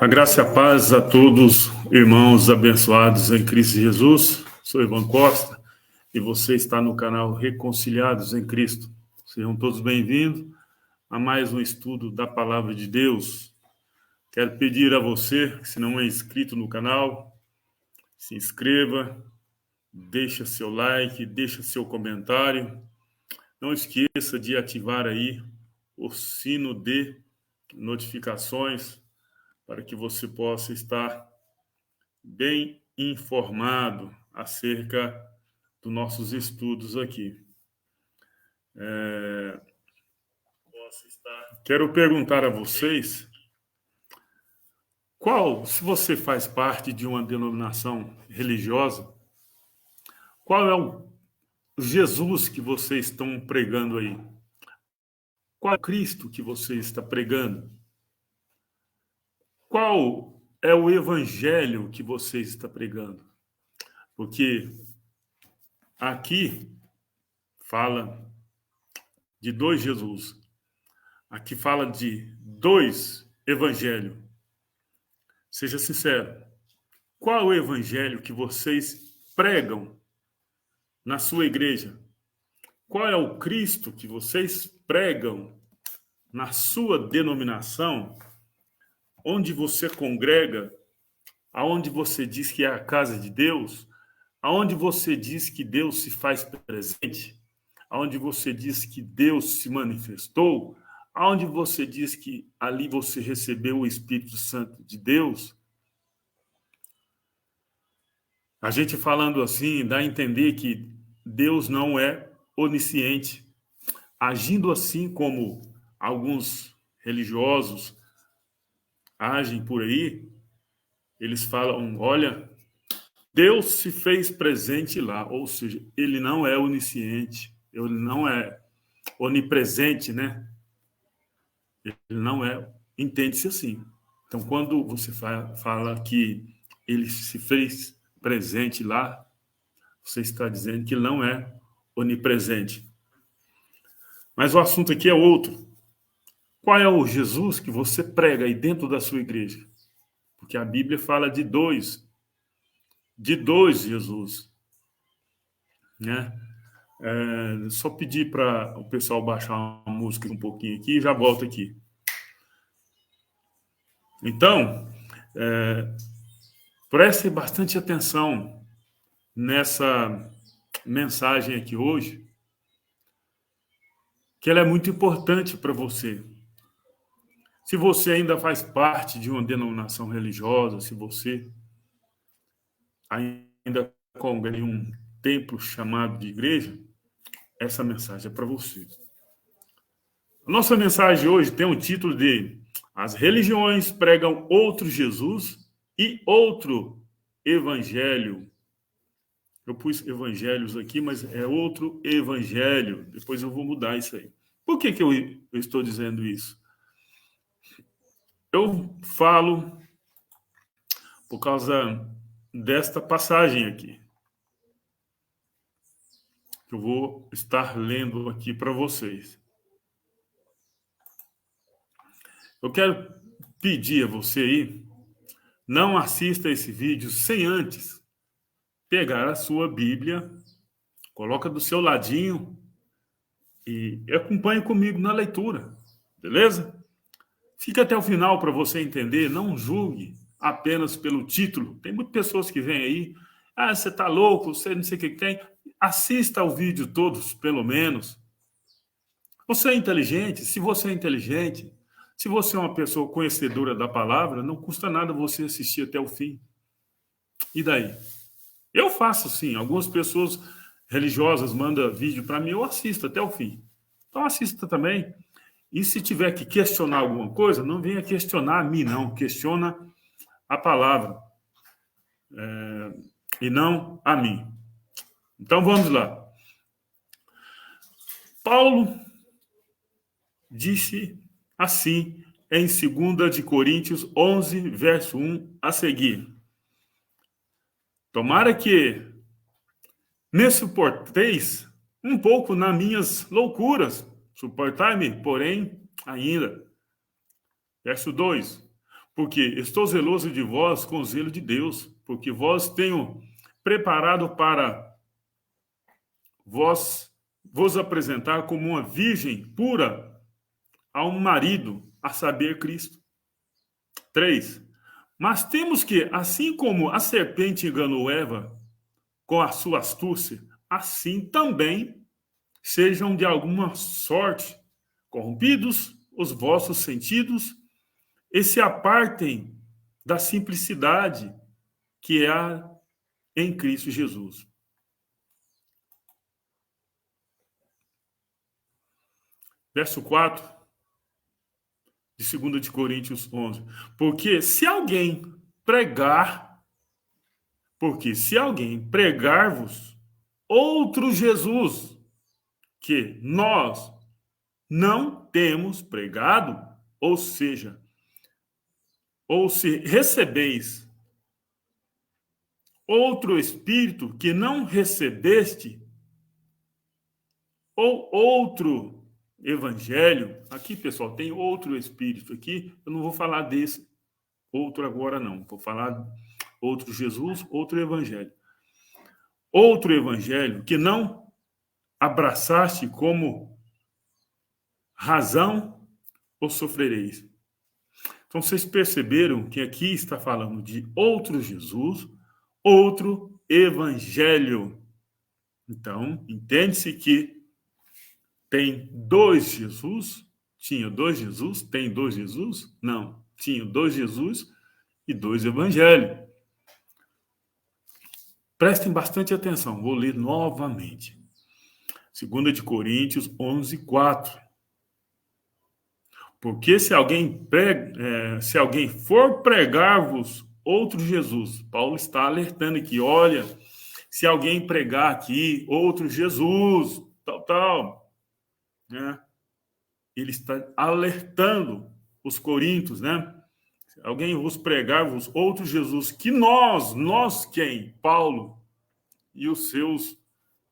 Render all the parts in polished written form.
A graça e a paz a todos, irmãos abençoados em Cristo Jesus. Sou Ivan Costa e você está no canal Reconciliados em Cristo. Sejam todos bem-vindos a mais um estudo da Palavra de Deus. Quero pedir a você, se não é inscrito no canal, se inscreva, deixa seu like, deixa seu comentário. Não esqueça de ativar aí o sino de notificações para que você possa estar bem informado acerca dos nossos estudos aqui. Quero perguntar a vocês, se você faz parte de uma denominação religiosa, qual é o Jesus que vocês estão pregando aí? Qual é o Cristo que você está pregando? Qual é o evangelho que você está pregando? Porque aqui fala de dois Jesus. Aqui fala de dois evangelhos. Seja sincero. Qual é o evangelho que vocês pregam na sua igreja? Qual é o Cristo que vocês pregam na sua denominação, onde você congrega, aonde você diz que é a casa de Deus, aonde você diz que Deus se faz presente, aonde você diz que Deus se manifestou, aonde você diz que ali você recebeu o Espírito Santo de Deus? A gente falando assim, dá a entender que Deus não é onisciente. Agindo assim como alguns religiosos agem por aí, eles falam, olha, Deus se fez presente lá, ou seja, ele não é onisciente, ele não é onipresente, né? Ele não é, entende-se assim. Então, quando você fala que ele se fez presente lá, você está dizendo que ele não é onipresente. Mas o assunto aqui é outro. Qual é o Jesus que você prega aí dentro da sua igreja? Porque a Bíblia fala de dois Jesus, né? Só pedir para o pessoal baixar a música um pouquinho aqui e já volto aqui. Então, preste bastante atenção nessa mensagem aqui hoje, que ela é muito importante para você. Se você ainda faz parte de uma denominação religiosa, se você ainda congrega em um templo chamado de igreja, essa mensagem é para você. A nossa mensagem hoje tem o título de As religiões pregam outro Jesus e outro evangelho. Eu pus evangelhos aqui, mas é outro evangelho. Depois eu vou mudar isso aí. Por que eu estou dizendo isso? Eu falo por causa desta passagem aqui, que eu vou estar lendo aqui para vocês. Eu quero pedir a você aí, não assista esse vídeo sem antes pegar a sua Bíblia, coloca do seu ladinho e acompanhe comigo na leitura, beleza? Fica até o final para você entender, não julgue apenas pelo título. Tem muitas pessoas que vêm aí, você tá louco, você não sei o que tem. Assista ao vídeo todos, pelo menos. Você é inteligente? Se você é inteligente, se você é uma pessoa conhecedora da palavra, não custa nada você assistir até o fim. E daí? Eu faço sim. Algumas pessoas religiosas mandam vídeo para mim, eu assisto até o fim. Então assista também. E se tiver que questionar alguma coisa, não venha questionar a mim, não. Questiona a palavra. E não a mim. Então vamos lá. Paulo disse assim em 2 de Coríntios 11, verso 1 a seguir. Tomara que me suporteis um pouco nas minhas loucuras. Suportai-me, porém, ainda. Verso 2. Porque estou zeloso de vós com o zelo de Deus, porque vós tenho preparado para vos apresentar como uma virgem pura a um marido, a saber, Cristo. 3. Mas temos que, assim como a serpente enganou Eva com a sua astúcia, assim também sejam de alguma sorte corrompidos os vossos sentidos e se apartem da simplicidade que há em Cristo Jesus. Verso 4 de 2 de Coríntios 11. Porque se alguém pregar-vos outro Jesus que nós não temos pregado, ou seja, ou se recebeis outro Espírito que não recebeste, ou outro Evangelho, aqui pessoal, tem outro Espírito aqui, eu não vou falar desse outro agora não, vou falar outro Jesus, outro Evangelho. Outro Evangelho que não abraçaste como razão, ou sofrereis. Então, vocês perceberam que aqui está falando de outro Jesus, outro Evangelho. Então, entende-se que tem dois Jesus? Tinha dois Jesus? Tem dois Jesus? Não. Tinha dois Jesus e dois Evangelhos. Prestem bastante atenção, vou ler novamente. 2 de Coríntios 11, 4. Porque se alguém for pregar-vos outro Jesus, Paulo está alertando aqui, olha, se alguém pregar aqui outro Jesus, tal, né? Ele está alertando os coríntios, né? Se alguém vos pregar-vos outro Jesus, que nós quem? Paulo e os seus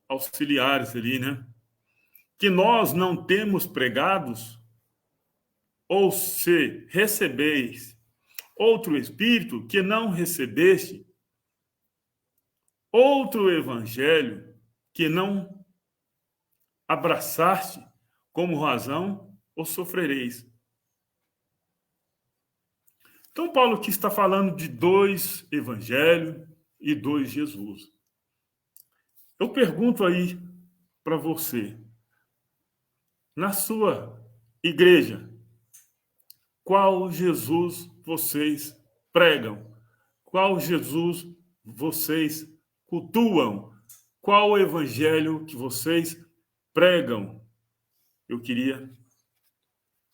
auxiliares ali, né? Que nós não temos pregados, ou se recebeis outro Espírito que não recebeste, outro Evangelho que não abraçaste como razão, ou sofrereis. Então, Paulo aqui está falando de dois Evangelhos e dois Jesus. Eu pergunto aí para você, na sua igreja, qual Jesus vocês pregam? Qual Jesus vocês cultuam? Qual evangelho que vocês pregam? Eu queria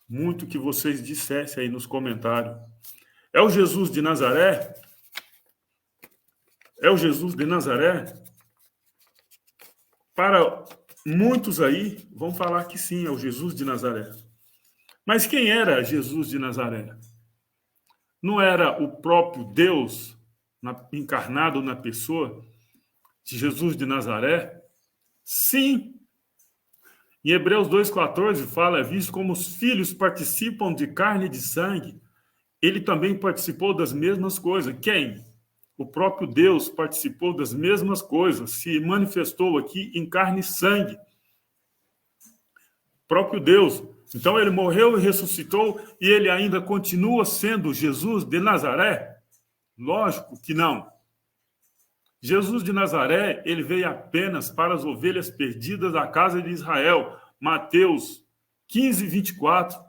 muito que vocês dissessem aí nos comentários. É o Jesus de Nazaré? É o Jesus de Nazaré? Para muitos aí vão falar que sim, é o Jesus de Nazaré. Mas quem era Jesus de Nazaré? Não era o próprio Deus encarnado na pessoa de Jesus de Nazaré? Sim. Em Hebreus 2,14 fala, visto como os filhos participam de carne e de sangue, ele também participou das mesmas coisas. Quem? O próprio Deus participou das mesmas coisas, se manifestou aqui em carne e sangue. O próprio Deus. Então ele morreu e ressuscitou e ele ainda continua sendo Jesus de Nazaré? Lógico que não. Jesus de Nazaré, ele veio apenas para as ovelhas perdidas da casa de Israel. Mateus 15, 24.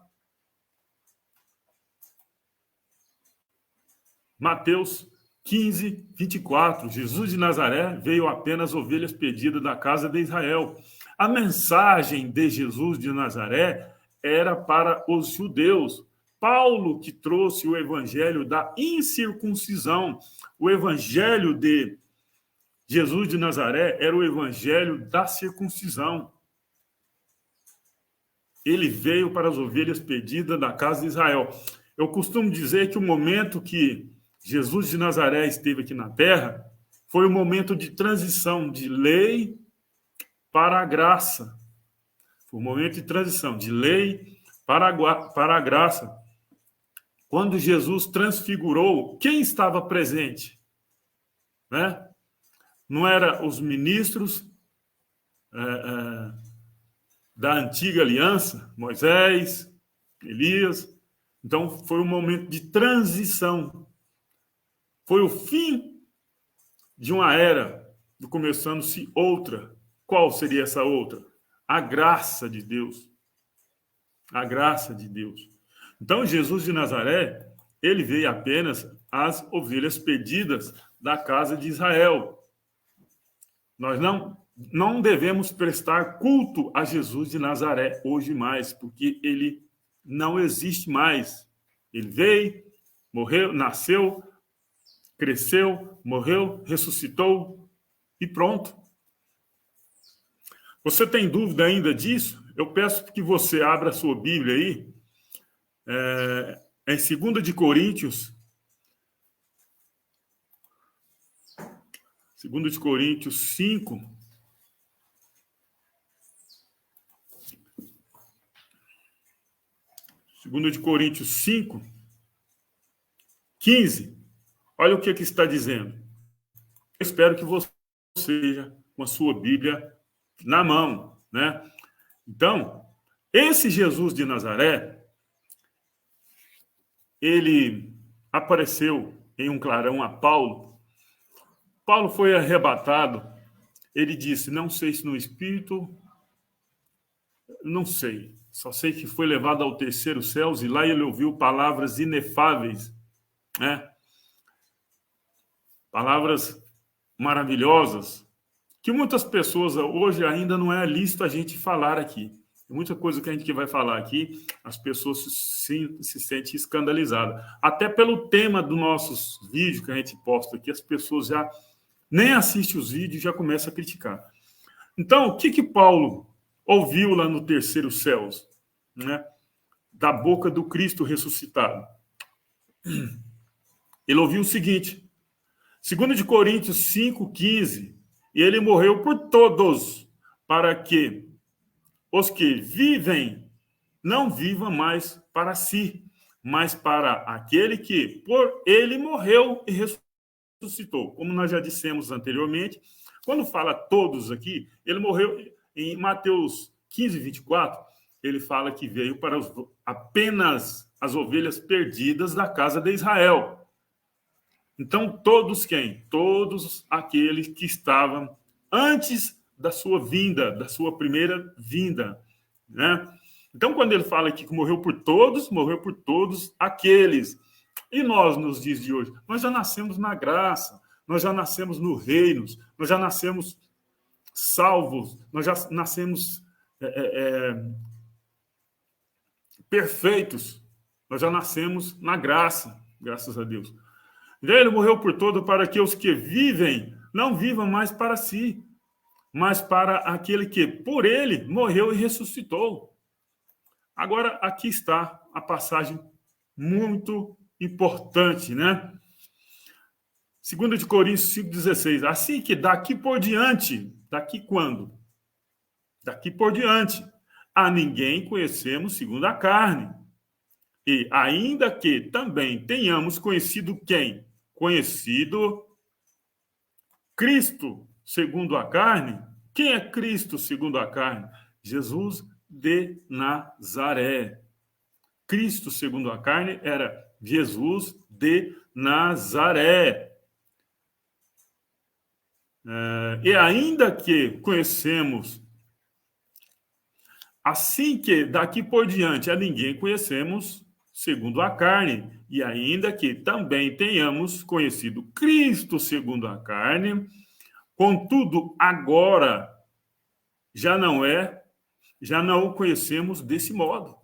Mateus 15, 24. Jesus de Nazaré veio apenas ovelhas perdidas da casa de Israel. A mensagem de Jesus de Nazaré era para os judeus. Paulo que trouxe o evangelho da incircuncisão. O evangelho de Jesus de Nazaré era o evangelho da circuncisão. Ele veio para as ovelhas perdidas da casa de Israel. Eu costumo dizer que o momento que Jesus de Nazaré esteve aqui na Terra foi um momento de transição de lei para a graça. Foi um momento de transição de lei para a graça. Quando Jesus transfigurou, quem estava presente? Né? Não eram os ministros da antiga aliança, Moisés, Elias. Então, foi um momento de transição. Foi o fim de uma era, começando-se outra. Qual seria essa outra? A graça de Deus. A graça de Deus. Então, Jesus de Nazaré, ele veio apenas às ovelhas perdidas da casa de Israel. Nós não devemos prestar culto a Jesus de Nazaré hoje mais, porque ele não existe mais. Ele veio, morreu, nasceu, cresceu, morreu, ressuscitou e pronto. Você tem dúvida ainda disso? Eu peço que você abra a sua Bíblia aí, em 2 de Coríntios, 2 de Coríntios 5, 2 de Coríntios 5, 15. Olha o que está dizendo. Eu espero que você seja com a sua Bíblia na mão, né? Então, esse Jesus de Nazaré, ele apareceu em um clarão a Paulo. Paulo foi arrebatado. Ele disse, não sei se no Espírito, não sei. Só sei que foi levado ao terceiro céu e lá ele ouviu palavras inefáveis, né? Palavras maravilhosas, que muitas pessoas hoje ainda não é lícito a gente falar aqui. Muita coisa que a gente vai falar aqui, as pessoas se sentem escandalizadas. Até pelo tema dos nossos vídeos que a gente posta aqui, as pessoas já nem assistem os vídeos e já começam a criticar. Então, o que Paulo ouviu lá no terceiro céu, né? Da boca do Cristo ressuscitado? Ele ouviu o seguinte, 2 de Coríntios 5:15, e ele morreu por todos, para que os que vivem não vivam mais para si, mas para aquele que por ele morreu e ressuscitou. Como nós já dissemos anteriormente, quando fala todos aqui, ele morreu em Mateus 15:24, ele fala que veio para apenas as ovelhas perdidas da casa de Israel. Então, todos quem? Todos aqueles que estavam antes da sua vinda, da sua primeira vinda, né? Então, quando ele fala aqui que morreu por todos aqueles. E nós, nos dias de hoje, nós já nascemos na graça, nós já nascemos no reino, nós já nascemos salvos, nós já nascemos perfeitos, nós já nascemos na graça, graças a Deus. Ele morreu por todo para que os que vivem não vivam mais para si, mas para aquele que, por ele, morreu e ressuscitou. Agora, aqui está a passagem muito importante, né? 2 de Coríntios 5:16. Assim que daqui por diante, daqui quando? Daqui por diante, a ninguém conhecemos segundo a carne. E ainda que também tenhamos conhecido quem? Conhecido Cristo segundo a carne. Quem é Cristo segundo a carne? Jesus de Nazaré. Cristo segundo a carne era Jesus de Nazaré. E ainda que conhecemos, assim que daqui por diante a ninguém conhecemos segundo a carne, e ainda que também tenhamos conhecido Cristo segundo a carne, contudo, agora já não o conhecemos desse modo.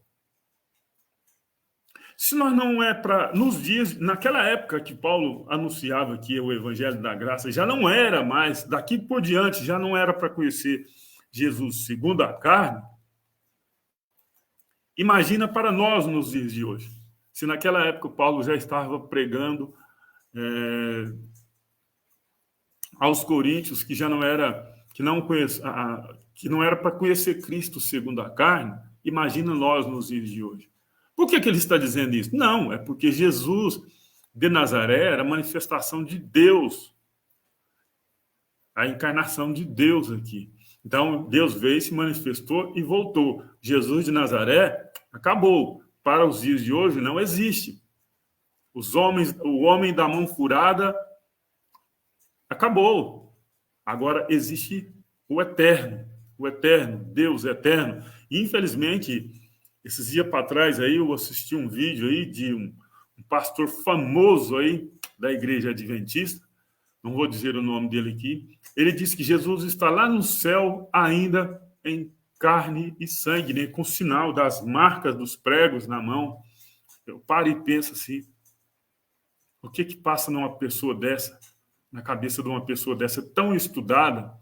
Se nós não é para, nos dias, naquela época que Paulo anunciava aqui o Evangelho da Graça, já não era mais, daqui por diante, já não era para conhecer Jesus segundo a carne. Imagina para nós nos dias de hoje. Se naquela época Paulo já estava pregando aos coríntios que já não era, que não era para conhecer Cristo segundo a carne, imagina nós nos dias de hoje. Por que ele está dizendo isso? Não, é porque Jesus de Nazaré era a manifestação de Deus, a encarnação de Deus aqui. Então, Deus veio, se manifestou e voltou. Jesus de Nazaré acabou. Para os dias de hoje, não existe. O homem da mão furada acabou. Agora existe o eterno, Deus eterno. E, infelizmente, esses dias para trás aí eu assisti um vídeo aí de um pastor famoso aí da Igreja Adventista, não vou dizer o nome dele aqui. Ele disse que Jesus está lá no céu ainda em carne e sangue, né? Com o sinal das marcas dos pregos na mão. Eu paro e penso assim, o que passa numa pessoa dessa, na cabeça de uma pessoa dessa tão estudada,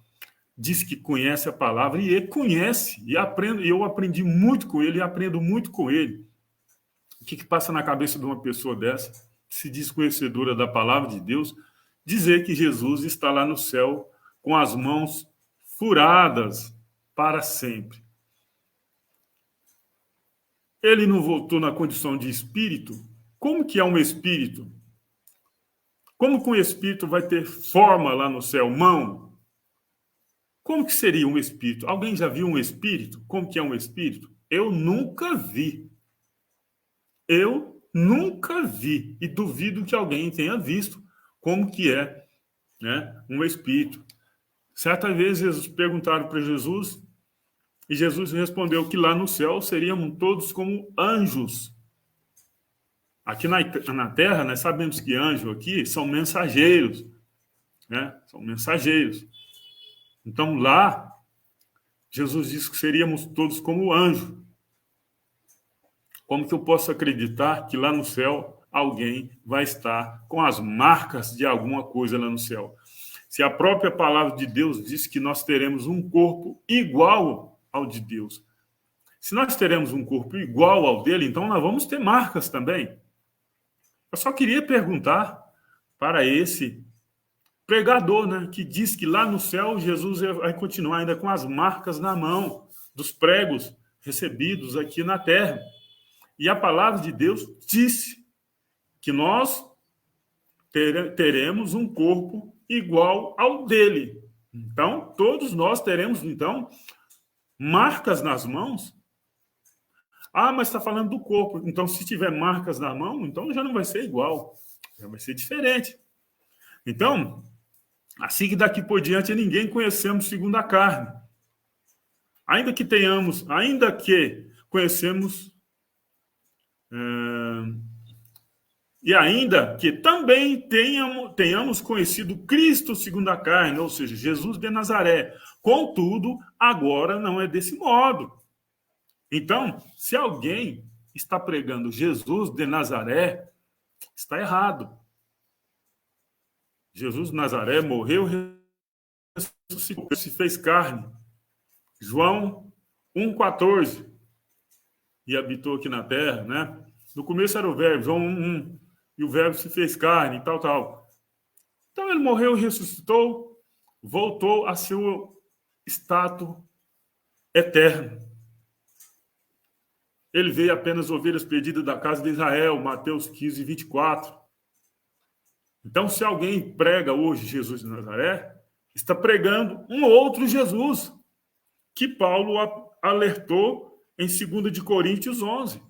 diz que conhece a palavra, e ele conhece, e eu aprendi muito com ele, e aprendo muito com ele. O que passa na cabeça de uma pessoa dessa, que se diz conhecedora da palavra de Deus, dizer que Jesus está lá no céu com as mãos furadas para sempre? Ele não voltou na condição de espírito? Como que é um espírito? Como que um espírito vai ter forma lá no céu? Mão? Como que seria um espírito? Alguém já viu um espírito? Como que é um espírito? Eu nunca vi. Eu nunca vi. E duvido que alguém tenha visto como que é, né, um espírito. Certa vez eles perguntaram para Jesus, e Jesus respondeu que lá no céu seríamos todos como anjos. Aqui na Terra, nós sabemos que anjos aqui são mensageiros, né? São mensageiros. Então lá, Jesus disse que seríamos todos como anjo. Como que eu posso acreditar que lá no céu alguém vai estar com as marcas de alguma coisa lá no céu? Se a própria palavra de Deus diz que nós teremos um corpo igual ao de Deus. Se nós teremos um corpo igual ao dele, então nós vamos ter marcas também. Eu só queria perguntar para esse pregador, né, que diz que lá no céu Jesus vai continuar ainda com as marcas na mão dos pregos recebidos aqui na terra. E a palavra de Deus disse que nós teremos um corpo igual ao dele. Então, todos nós teremos, então, marcas nas mãos. Ah, mas está falando do corpo. Então, se tiver marcas na mão, então já não vai ser igual. Já vai ser diferente. Então, assim que daqui por diante ninguém conhecemos segundo a carne. Ainda que conhecemos, e ainda que também tenhamos conhecido Cristo segundo a carne, ou seja, Jesus de Nazaré. Contudo, agora não é desse modo. Então, se alguém está pregando Jesus de Nazaré, está errado. Jesus de Nazaré morreu, ressuscitou, se fez carne. João 1,14. E habitou aqui na terra, né? No começo era o verbo, João 1,1. E o verbo se fez carne e tal, tal. Então ele morreu e ressuscitou, voltou a seu status eterno. Ele veio apenas ovelhas perdidas da casa de Israel, Mateus 15, 24. Então, se alguém prega hoje Jesus de Nazaré, está pregando um outro Jesus, que Paulo alertou em 2 de Coríntios 11.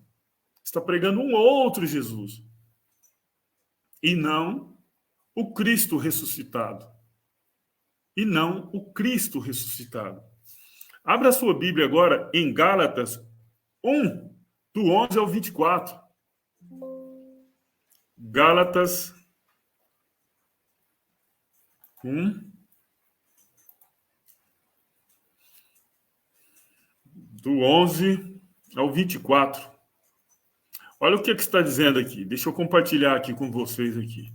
Está pregando um outro Jesus. E não o Cristo ressuscitado. E não o Cristo ressuscitado. Abra a sua Bíblia agora em Gálatas 1, do 11 ao 24. Gálatas 1, do 11 ao 24. Olha o que está dizendo aqui. Deixa eu compartilhar aqui com vocês aqui.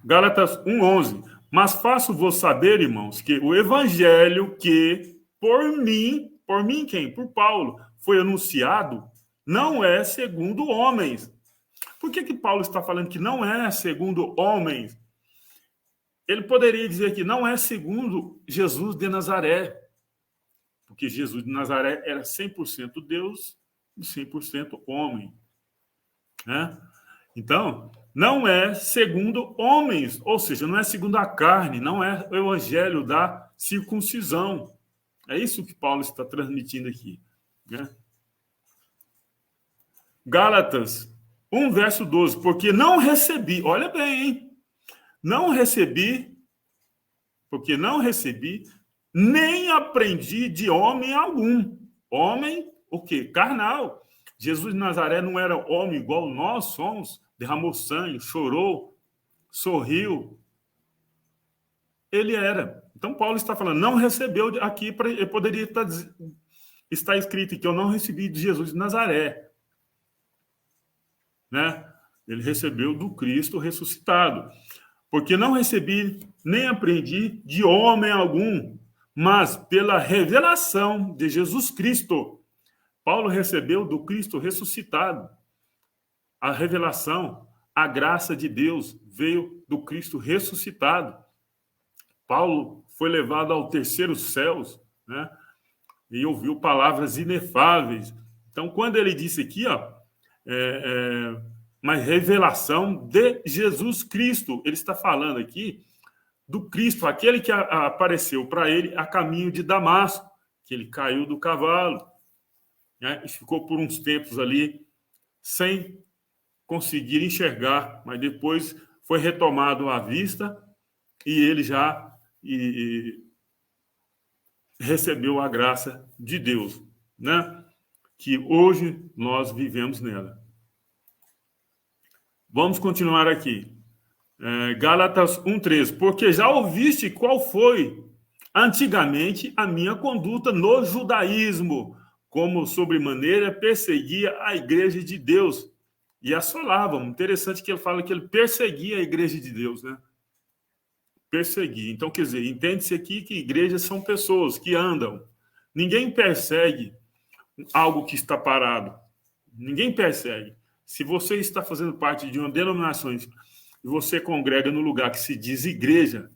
Gálatas 1:11. Mas faço-vos saber, irmãos, que o evangelho que por mim quem? Por Paulo, foi anunciado, não é segundo homens. Por que Paulo está falando que não é segundo homens? Ele poderia dizer que não é segundo Jesus de Nazaré. porque Jesus de Nazaré era 100% Deus e 100% homem, né? Então, não é segundo homens, ou seja, não é segundo a carne, não é o evangelho da circuncisão. É isso que Paulo está transmitindo aqui, né? Gálatas 1, verso 12. Porque não recebi, olha bem, hein? Não recebi, porque não recebi, nem aprendi de homem algum. Homem, o quê? Carnal. Jesus de Nazaré não era homem igual nós somos, derramou sangue, chorou, sorriu. Ele era. Então, Paulo está falando, não recebeu aqui, poderia estar escrito que eu não recebi de Jesus de Nazaré, né? Ele recebeu do Cristo ressuscitado. Porque não recebi nem aprendi de homem algum, mas pela revelação de Jesus Cristo. Paulo recebeu do Cristo ressuscitado. A revelação, a graça de Deus veio do Cristo ressuscitado. Paulo foi levado ao terceiro céus, né? E ouviu palavras inefáveis. Então, quando ele disse aqui, ó, uma revelação de Jesus Cristo, ele está falando aqui do Cristo, aquele que apareceu para ele a caminho de Damasco, que ele caiu do cavalo, né? E ficou por uns tempos ali sem conseguir enxergar, mas depois foi retomado à vista e ele já recebeu a graça de Deus, né? Que hoje nós vivemos nela. Vamos continuar aqui. Gálatas 1,13. Porque já ouviste qual foi antigamente a minha conduta no judaísmo, como sobremaneira perseguia a igreja de Deus e assolava. Interessante que ele fala que ele perseguia a igreja de Deus, né? Perseguir. Então, quer dizer, entende-se aqui que igrejas são pessoas que andam. Ninguém persegue algo que está parado. Ninguém persegue. Se você está fazendo parte de uma denominação e você congrega no lugar que se diz igreja,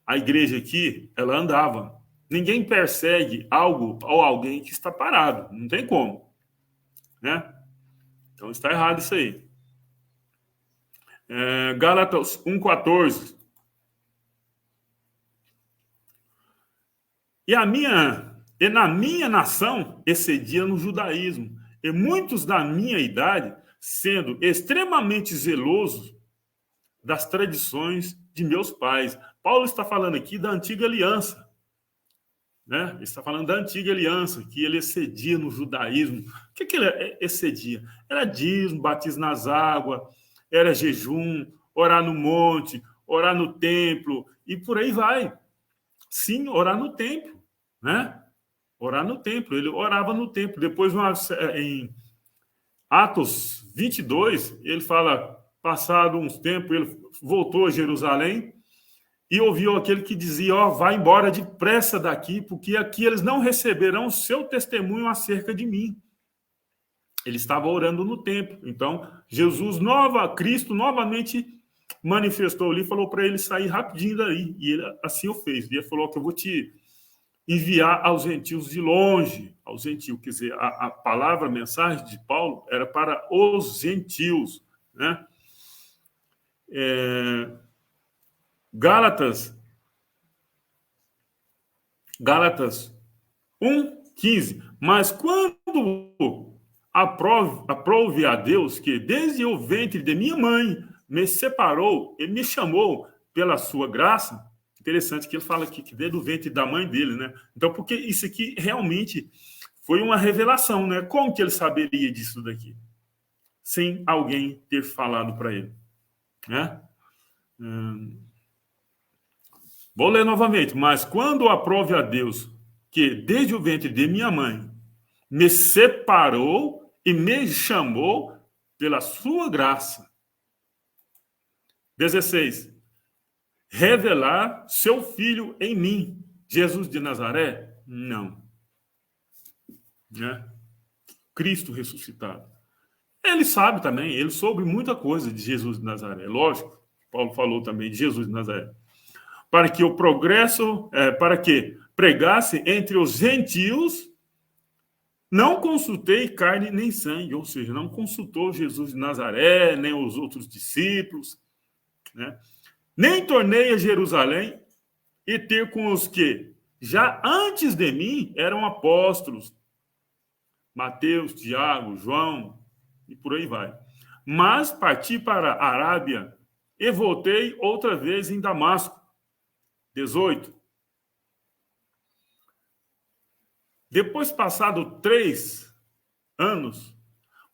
a igreja aqui, ela andava. Ninguém persegue algo ou alguém que está parado. Não tem como, né? Então, está errado isso aí. Gálatas 1,14. E na minha nação excedia no judaísmo, e muitos da minha idade, sendo extremamente zelosos das tradições de meus pais. Paulo está falando aqui da antiga aliança, né? Ele está falando da antiga aliança, que ele excedia no judaísmo. O que ele excedia? Era dízimo, batismo nas águas, era jejum, orar no monte, orar no templo, e por aí vai. Sim, orar no templo, né? Orar no templo. Ele orava no templo. Depois, em Atos 22, ele fala, passado uns tempos, ele voltou a Jerusalém e ouviu aquele que dizia, ó, vai embora depressa daqui, porque aqui eles não receberão o seu testemunho acerca de mim. Ele estava orando no templo. Então, Cristo novamente manifestou ali, falou para ele sair rapidinho daí. E ele assim o fez. Ele falou que eu vou te enviar aos gentios de longe. Aos gentios, quer dizer, a palavra, a mensagem de Paulo era para os gentios, né? Gálatas 1,15. Mas quando aprove a Deus que desde o ventre de minha mãe me separou e me chamou pela sua graça, interessante que ele fala aqui que desde o ventre da mãe dele, né? Então, porque isso aqui realmente foi uma revelação, né? Como que ele saberia disso daqui? Sem alguém ter falado para ele, né? Vou ler novamente. Mas quando aprove a Deus que desde o ventre de minha mãe me separou e me chamou pela sua graça. 16. Revelar seu filho em mim. Jesus de Nazaré? Não. Né? Cristo ressuscitado. Ele sabe também, ele soube muita coisa de Jesus de Nazaré. Lógico, Paulo falou também de Jesus de Nazaré. Para que pregasse entre os gentios, não consultei carne nem sangue, ou seja, não consultou Jesus de Nazaré, nem os outros discípulos, né? Nem tornei a Jerusalém e ter com os que já antes de mim eram apóstolos, Mateus, Tiago, João, e por aí vai. Mas parti para a Arábia e voltei outra vez em Damasco. 18. Depois, passado 3 anos,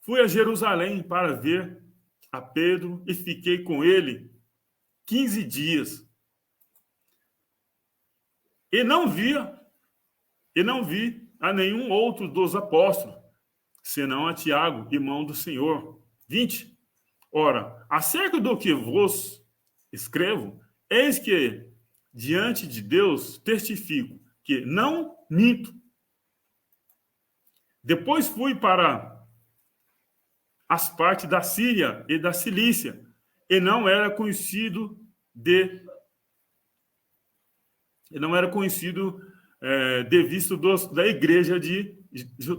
fui a Jerusalém para ver a Pedro e fiquei com ele 15 dias. E não vi a nenhum outro dos apóstolos, senão a Tiago, irmão do Senhor. 20. Ora, acerca do que vos escrevo, eis que diante de Deus testifico que não minto. Depois fui para as partes da Síria e da Cilícia, e não era conhecido de vista da igreja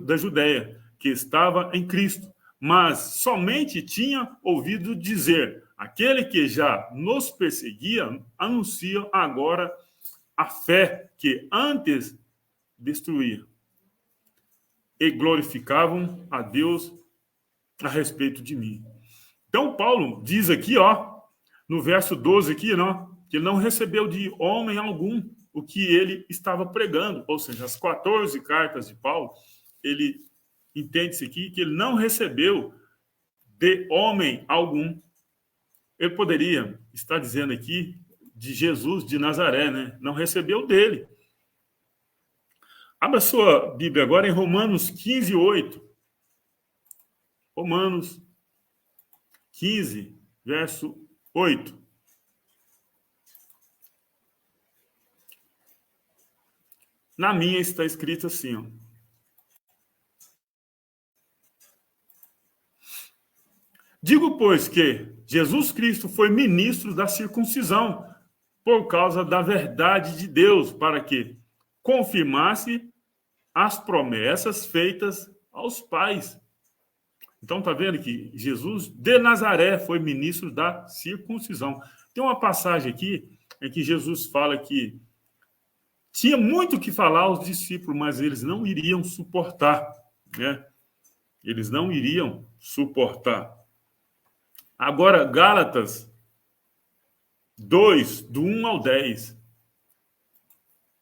da Judéia, que estava em Cristo, mas somente tinha ouvido dizer: aquele que já nos perseguia anuncia agora a fé que antes destruía. E glorificavam a Deus a respeito de mim. Então, Paulo diz aqui, no verso 12 aqui, que ele não recebeu de homem algum o que ele estava pregando, ou seja, as 14 cartas de Paulo, ele entende-se aqui que ele não recebeu de homem algum. Ele poderia estar dizendo aqui de Jesus de Nazaré, né? Não recebeu dele. Abra sua Bíblia agora em Romanos 15, 8. Romanos 15, verso 8. Na minha está escrito assim, Digo, pois, que Jesus Cristo foi ministro da circuncisão por causa da verdade de Deus, para que confirmasse as promessas feitas aos pais. Então, está vendo que Jesus de Nazaré foi ministro da circuncisão. Tem uma passagem aqui em que Jesus fala que tinha muito que falar aos discípulos, mas eles não iriam suportar, né? Eles não iriam suportar. Agora, Gálatas 2, do 1 ao 10.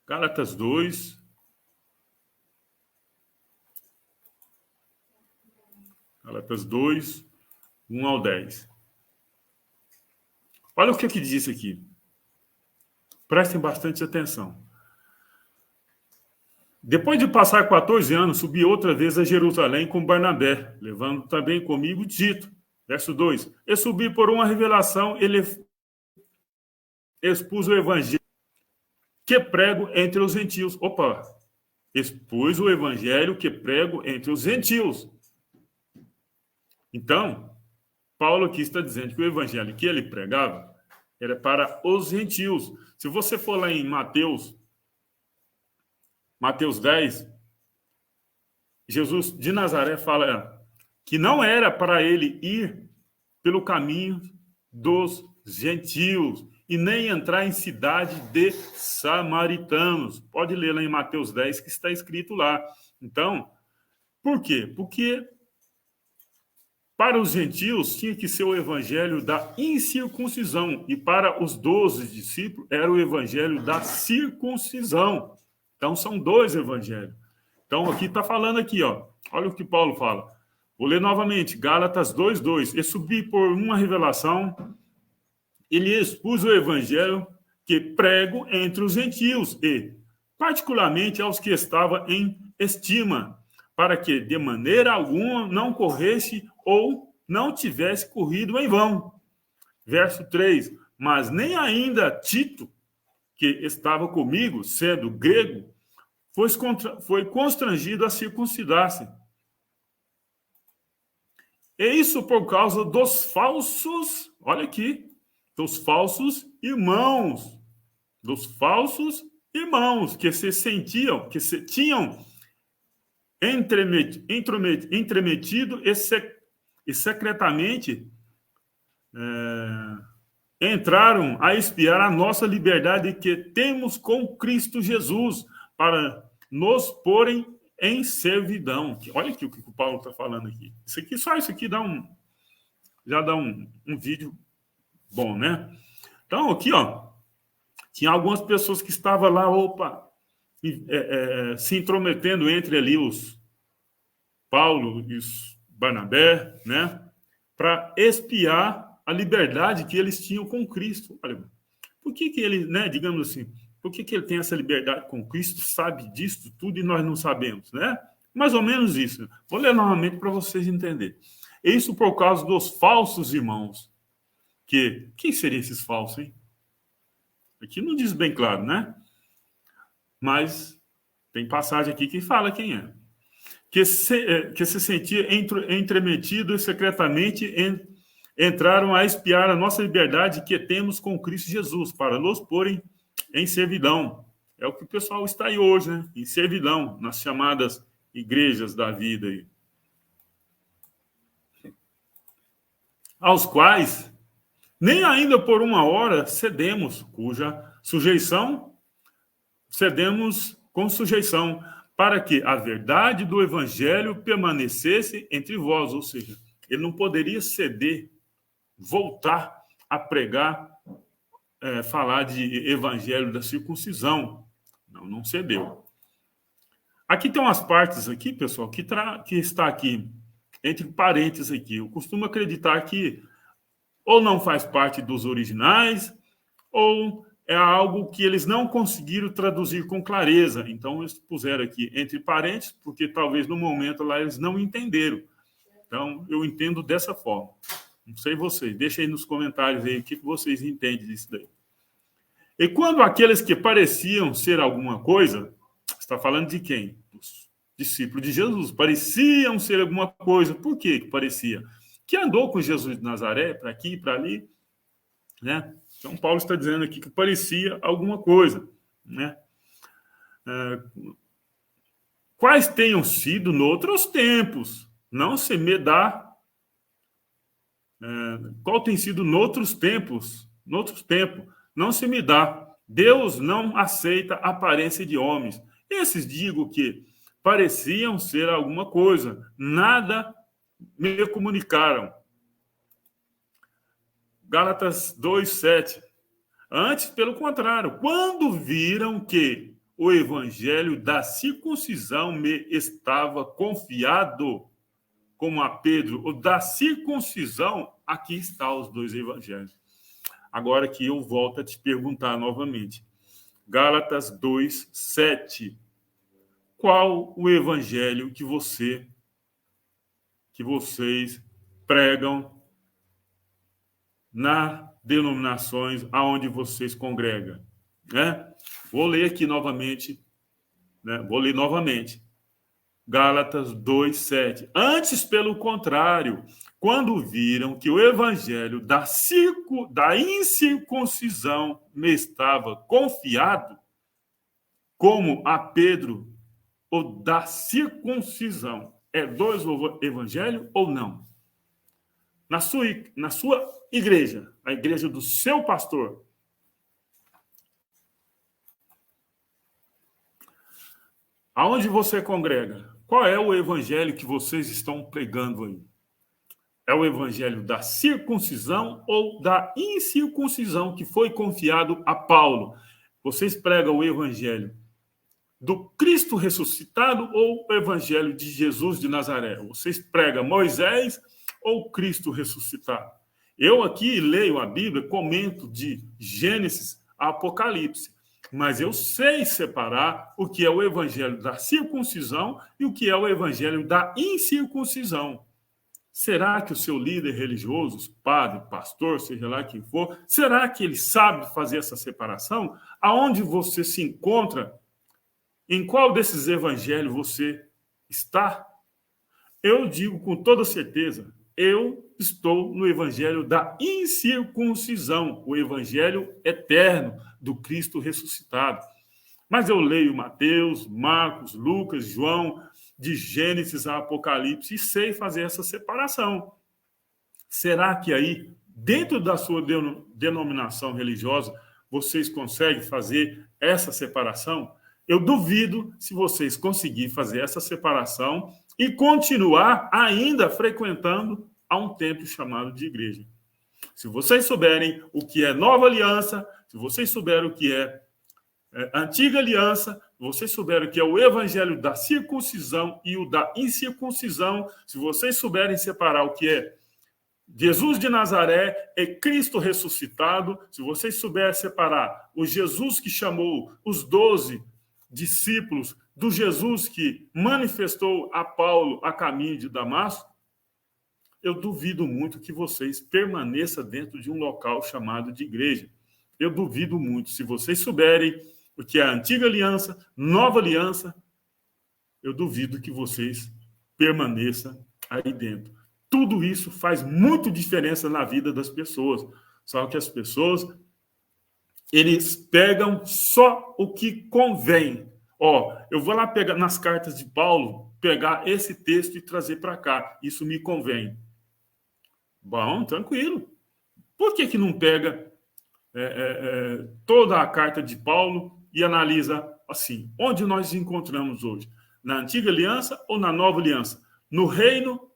Gálatas 2. Gálatas 2, 1 ao 10. Olha o que diz aqui. Prestem bastante atenção. Depois de passar 14 anos, subi outra vez a Jerusalém com Barnabé, levando também comigo Tito. Verso 2. E subi por uma revelação, ele expus o evangelho que prego entre os gentios. Expus o evangelho que prego entre os gentios. Então, Paulo aqui está dizendo que o evangelho que ele pregava era para os gentios. Se você for lá em Mateus 10, Jesus de Nazaré fala que não era para ele ir pelo caminho dos gentios e nem entrar em cidade de samaritanos. Pode ler lá em Mateus 10, que está escrito lá. Então, por quê? Porque para os gentios tinha que ser o evangelho da incircuncisão e para os 12 discípulos era o evangelho da circuncisão. Então, são 2 evangelhos. Então, aqui está falando aqui, olha o que Paulo fala. Vou ler novamente, Gálatas 2, 2. E subi por uma revelação, ele expus o evangelho que prego entre os gentios e, particularmente, aos que estavam em estima, para que, de maneira alguma, não corresse ou não tivesse corrido em vão. Verso 3. Mas nem ainda Tito, que estava comigo, sendo grego, foi constrangido a circuncidar-se. E isso por causa dos falsos, olha aqui, dos falsos irmãos. Dos falsos irmãos que se sentiam, tinham entremetido e secretamente entraram a espiar a nossa liberdade que temos com Cristo Jesus, para nos porem em servidão. Olha aqui o que o Paulo está falando aqui. Só isso aqui já dá um vídeo bom, né? Então, aqui, ó, tinha algumas pessoas que estavam lá, se intrometendo entre ali os Paulo e os Barnabé, né? Para espiar a liberdade que eles tinham com Cristo. Olha, por que ele, né, digamos assim, por que ele tem essa liberdade com Cristo, sabe disso tudo e nós não sabemos, né? Mais ou menos isso. Vou ler novamente para vocês entenderem. Isso por causa dos falsos irmãos. Quem seriam esses falsos, hein? Aqui não diz bem claro, né? Mas tem passagem aqui que fala quem é. Que se sentia entremetido e secretamente entraram a espiar a nossa liberdade que temos com Cristo Jesus, para nos porem em servidão. É o que o pessoal está aí hoje, né? Em servidão, nas chamadas igrejas da vida aí. Aos quais nem ainda por uma hora cedemos, cuja sujeição cedemos com sujeição, para que a verdade do evangelho permanecesse entre vós. Ou seja, ele não poderia ceder, voltar a pregar, falar de evangelho da circuncisão. Não cedeu. Aqui tem umas partes aqui, pessoal, que está aqui, entre parênteses aqui. Eu costumo acreditar que ou não faz parte dos originais, ou é algo que eles não conseguiram traduzir com clareza. Então, eles puseram aqui entre parênteses, porque talvez no momento lá eles não entenderam. Então, eu entendo dessa forma. Não sei vocês, deixa aí nos comentários aí o que vocês entendem disso daí. E quando aqueles que pareciam ser alguma coisa, está falando de quem? Dos discípulos de Jesus. Pareciam ser alguma coisa. Por que parecia? Que andou com Jesus de Nazaré, para aqui e para ali, né? Então, Paulo está dizendo aqui que parecia alguma coisa, né? Quais tenham sido noutros tempos, não se me dá. Qual tem sido noutros tempos, não se me dá. Deus não aceita a aparência de homens. Esses digo que pareciam ser alguma coisa, nada me comunicaram. Gálatas 2:7. Antes, pelo contrário, quando viram que o evangelho da circuncisão me estava confiado, como a Pedro, o da circuncisão, aqui está os dois evangelhos. Agora que eu volto a te perguntar novamente. Gálatas 2:7. Qual o evangelho que vocês pregam nas denominações aonde vocês congregam, né? Vou ler aqui novamente, né? Vou ler novamente. Gálatas 2:7. Antes, pelo contrário, quando viram que o evangelho da incircuncisão me estava confiado, como a Pedro, o da circuncisão, é dois evangelhos ou não? Na sua igreja, a igreja do seu pastor, aonde você congrega, qual é o evangelho que vocês estão pregando aí? É o evangelho da circuncisão ou da incircuncisão que foi confiado a Paulo? Vocês pregam o evangelho do Cristo ressuscitado ou o evangelho de Jesus de Nazaré? Vocês pregam Moisés ou Cristo ressuscitado? Eu aqui leio a Bíblia, comento de Gênesis a Apocalipse, mas eu sei separar o que é o evangelho da circuncisão e o que é o evangelho da incircuncisão. Será que o seu líder religioso, padre, pastor, seja lá quem for, será que ele sabe fazer essa separação? Aonde você se encontra? Em qual desses evangelhos você está? Eu digo com toda certeza, eu estou no evangelho da incircuncisão, o evangelho eterno do Cristo ressuscitado. Mas eu leio Mateus, Marcos, Lucas, João, de Gênesis a Apocalipse, e sei fazer essa separação. Será que aí, dentro da sua denominação religiosa, vocês conseguem fazer essa separação? Eu duvido se vocês conseguirem fazer essa separação e continuar ainda frequentando a um templo chamado de igreja. Se vocês souberem o que é nova aliança, se vocês souberem o que é antiga aliança, vocês souberem o que é o evangelho da circuncisão e o da incircuncisão, se vocês souberem separar o que é Jesus de Nazaré é Cristo ressuscitado, se vocês souberem separar o Jesus que chamou os 12 discípulos do Jesus que manifestou a Paulo a caminho de Damasco, eu duvido muito que vocês permaneçam dentro de um local chamado de igreja. Eu duvido muito. Se vocês souberem o que é a antiga aliança, nova aliança, eu duvido que vocês permaneçam aí dentro. Tudo isso faz muito diferença na vida das pessoas. Só que as pessoas, eles pegam só o que convém. Eu vou lá pegar nas cartas de Paulo, pegar esse texto e trazer para cá. Isso me convém. Bom, tranquilo. Por que não pega toda a carta de Paulo e analisa assim? Onde nós nos encontramos hoje? Na antiga aliança ou na nova aliança? No reino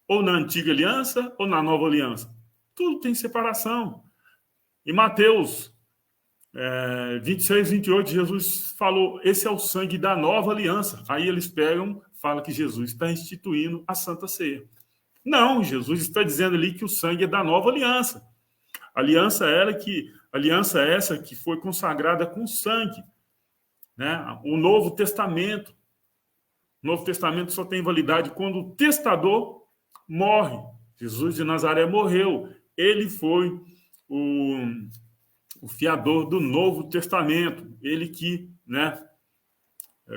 ou na antiga aliança ou na nova aliança? Tudo tem separação. Em Mateus 26, 28, Jesus falou, esse é o sangue da nova aliança. Aí eles pegam, falam que Jesus está instituindo a Santa Ceia. Não, Jesus está dizendo ali que o sangue é da nova aliança. Aliança essa que foi consagrada com sangue, né? O Novo Testamento. O Novo Testamento só tem validade quando o testador morre. Jesus de Nazaré morreu. Ele foi o fiador do Novo Testamento. Ele que, né,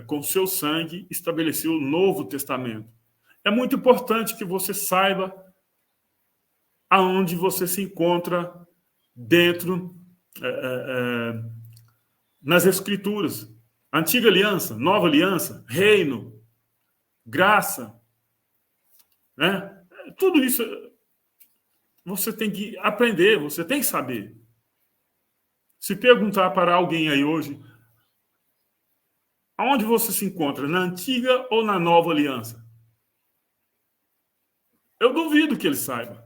com seu sangue, estabeleceu o Novo Testamento. É muito importante que você saiba aonde você se encontra dentro nas Escrituras. Antiga aliança, nova aliança, reino, graça, né? Tudo isso você tem que aprender, você tem que saber. Se perguntar para alguém aí hoje, aonde você se encontra, na antiga ou na nova aliança? Eu duvido que ele saiba.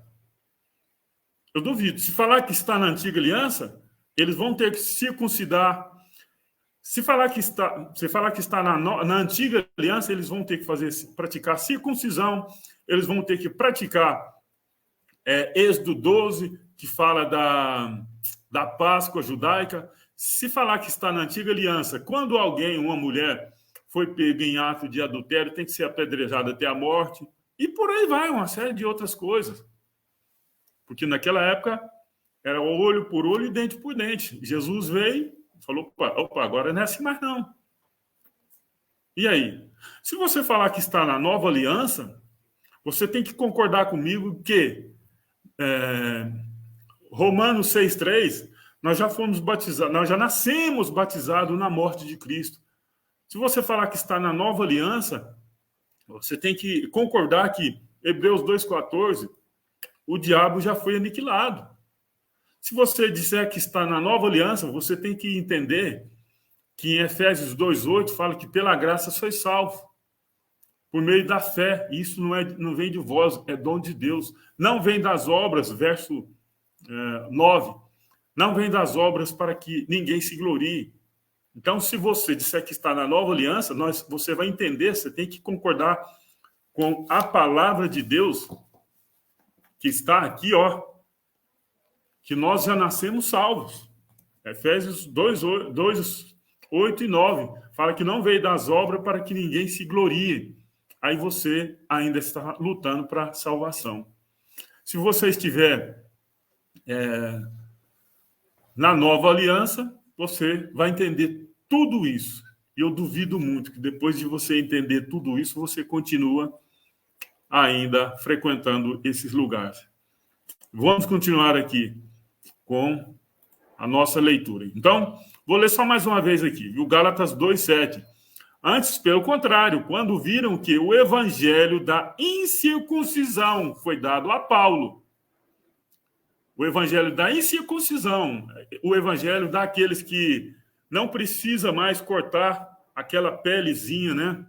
Eu duvido. Se falar que está na antiga aliança, eles vão ter que circuncidar. Se falar que está na antiga aliança, eles vão ter que praticar circuncisão, eles vão ter que praticar Êxodo 12, que fala da Páscoa judaica. Se falar que está na antiga aliança, quando alguém, uma mulher, foi pega em ato de adultério, tem que ser apedrejada até a morte. E por aí vai, uma série de outras coisas. Porque naquela época era olho por olho e dente por dente. Jesus veio e falou, opa, agora não é assim mais não. E aí? Se você falar que está na nova aliança, você tem que concordar comigo que Romanos 6,3, nós já fomos batizados, nós já nascemos batizados na morte de Cristo. Se você falar que está na nova aliança, você tem que concordar que Hebreus 2,14, o diabo já foi aniquilado. Se você disser que está na nova aliança, você tem que entender que em Efésios 2,8 fala que pela graça sois salvo, por meio da fé. Isso não vem de vós, é dom de Deus. Não vem das obras, verso 9. Não vem das obras para que ninguém se glorie. Então, se você disser que está na nova aliança, você vai entender, você tem que concordar com a palavra de Deus que está aqui, que nós já nascemos salvos. Efésios 2, 8 e 9, fala que não veio das obras para que ninguém se glorie. Aí você ainda está lutando para a salvação. Se você estiver na nova aliança, você vai entender tudo isso. E eu duvido muito que depois de você entender tudo isso, você continua ainda frequentando esses lugares. Vamos continuar aqui com a nossa leitura. Então, Vou ler só mais uma vez aqui, o Gálatas 2:7. Antes, pelo contrário, quando viram que o evangelho da incircuncisão foi dado a Paulo, o evangelho da incircuncisão, o evangelho daqueles que não precisa mais cortar aquela pelezinha, né?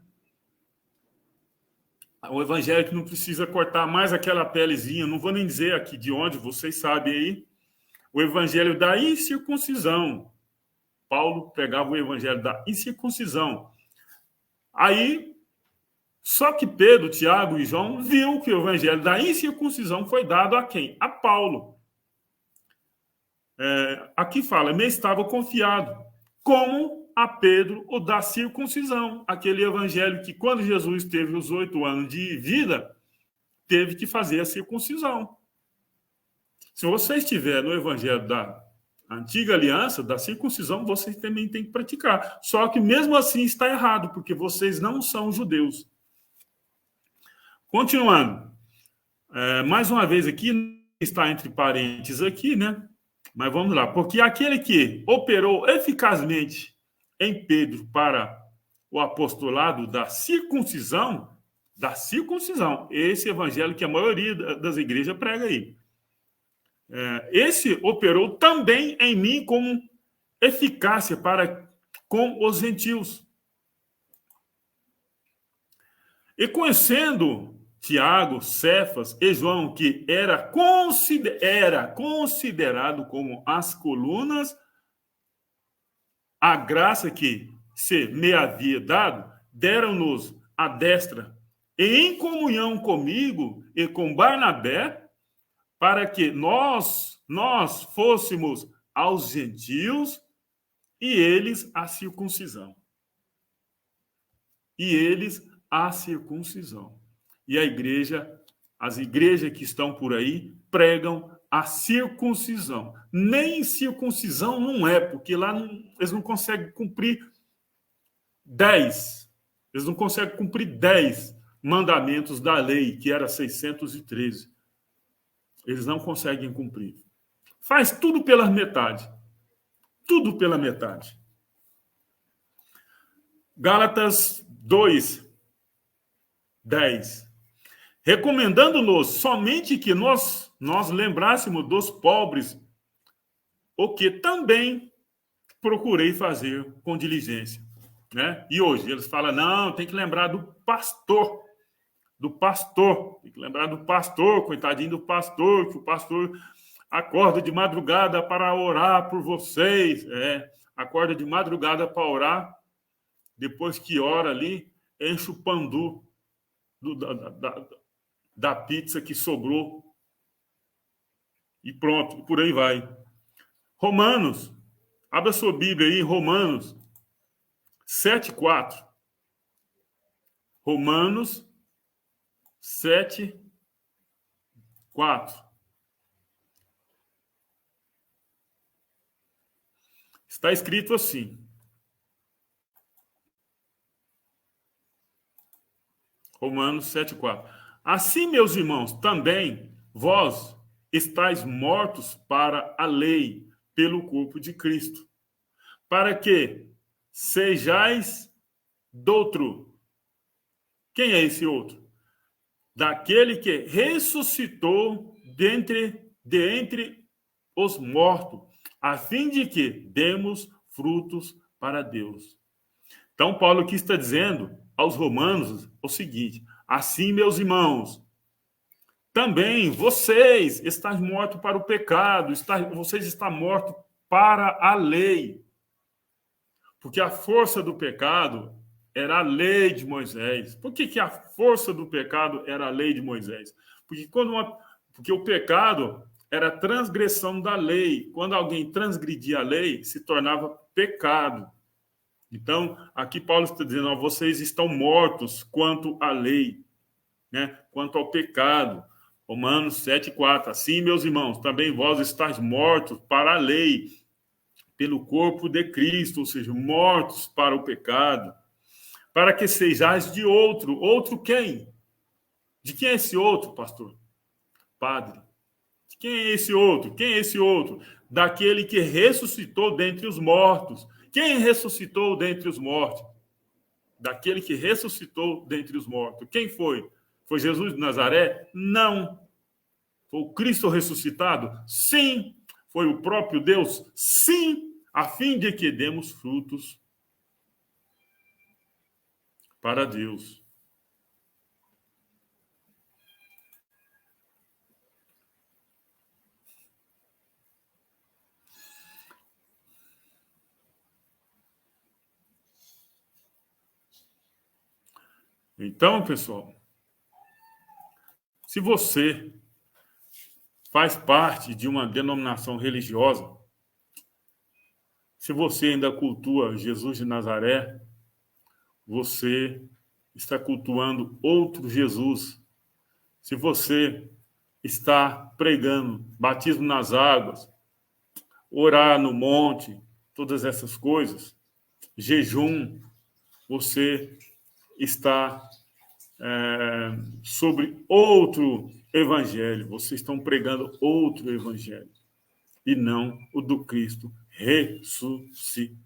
O evangelho que não precisa cortar mais aquela pelezinha, não vou nem dizer aqui de onde, vocês sabem aí. O evangelho da incircuncisão. Paulo pregava o evangelho da incircuncisão. Aí, só que Pedro, Tiago e João viu que o evangelho da incircuncisão foi dado a quem? A Paulo. Aqui fala, me estava confiado, como a Pedro o da circuncisão, aquele evangelho que quando Jesus teve os 8 anos de vida, teve que fazer a circuncisão. Se você estiver no evangelho da antiga aliança, da circuncisão, vocês também têm que praticar. Só que mesmo assim está errado, porque vocês não são judeus. Continuando. Mais uma vez aqui, está entre parênteses aqui, né? Mas vamos lá. Porque aquele que operou eficazmente em Pedro para o apostolado da circuncisão, esse evangelho que a maioria das igrejas prega aí. Esse operou também em mim com eficácia para com os gentios. E conhecendo Tiago, Cefas e João, que era considerado como as colunas, a graça que se me havia dado, deram-nos a destra, e em comunhão comigo e com Barnabé, para que nós fôssemos aos gentios e eles a circuncisão. E as igrejas que estão por aí pregam a circuncisão. Nem circuncisão não é, porque lá eles não conseguem cumprir 10. Eles não conseguem cumprir 10 mandamentos da lei, que era 613. Eles não conseguem cumprir. Faz tudo pela metade. Tudo pela metade. Gálatas 2:10. Recomendando-nos somente que nós lembrássemos dos pobres, o que também procurei fazer com diligência. Né? E hoje eles falam, não, tem que lembrar do pastor. Tem que lembrar do pastor, coitadinho do pastor, que o pastor acorda de madrugada para orar por vocês. Acorda de madrugada para orar, depois que ora ali, enche o pandu da pizza que sobrou e pronto, por aí vai. Romanos, abra sua Bíblia aí, Romanos 7:4. Romanos 7:4. Está escrito assim. Romanos 7:4. Assim, meus irmãos, também vós estáis mortos para a lei, pelo corpo de Cristo, para que sejais doutro. Quem é esse outro? Daquele que ressuscitou de entre os mortos, a fim de que demos frutos para Deus. Então, Paulo aqui está dizendo aos romanos o seguinte: assim, meus irmãos, também vocês estão mortos para o pecado, vocês estão mortos para a lei. Porque a força do pecado era a lei de Moisés. Por que a força do pecado era a lei de Moisés? Porque o pecado era a transgressão da lei. Quando alguém transgredia a lei, se tornava pecado. Então, aqui Paulo está dizendo, vocês estão mortos quanto à lei, né? Quanto ao pecado. Romanos 7:4. Assim, meus irmãos, também vós estáis mortos para a lei, pelo corpo de Cristo, ou seja, mortos para o pecado, para que sejais de outro. Outro quem? De quem é esse outro, pastor? Padre. De quem é esse outro? Quem é esse outro? daquele que ressuscitou dentre os mortos. Quem ressuscitou dentre os mortos? Daquele que ressuscitou dentre os mortos. Quem foi? Foi Jesus de Nazaré? Não. Foi o Cristo ressuscitado? Sim. Foi o próprio Deus? Sim. A fim de que demos frutos para Deus. Então, pessoal, se você faz parte de uma denominação religiosa, se você ainda cultua Jesus de Nazaré, você está cultuando outro Jesus. Se você está pregando batismo nas águas, orar no monte, todas essas coisas, jejum, você está sobre outro evangelho. Vocês estão pregando outro evangelho e não o do Cristo ressuscitado.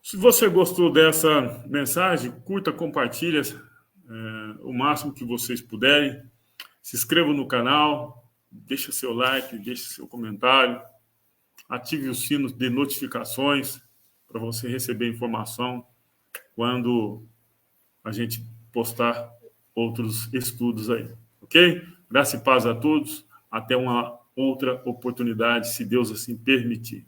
Se você gostou dessa mensagem, curta, compartilha o máximo que vocês puderem. Se inscreva no canal, deixa seu like, deixa seu comentário, ative o sino de notificações para você receber informação quando a gente postar outros estudos aí, ok? Graça e paz a todos. Até uma outra oportunidade, se Deus assim permitir.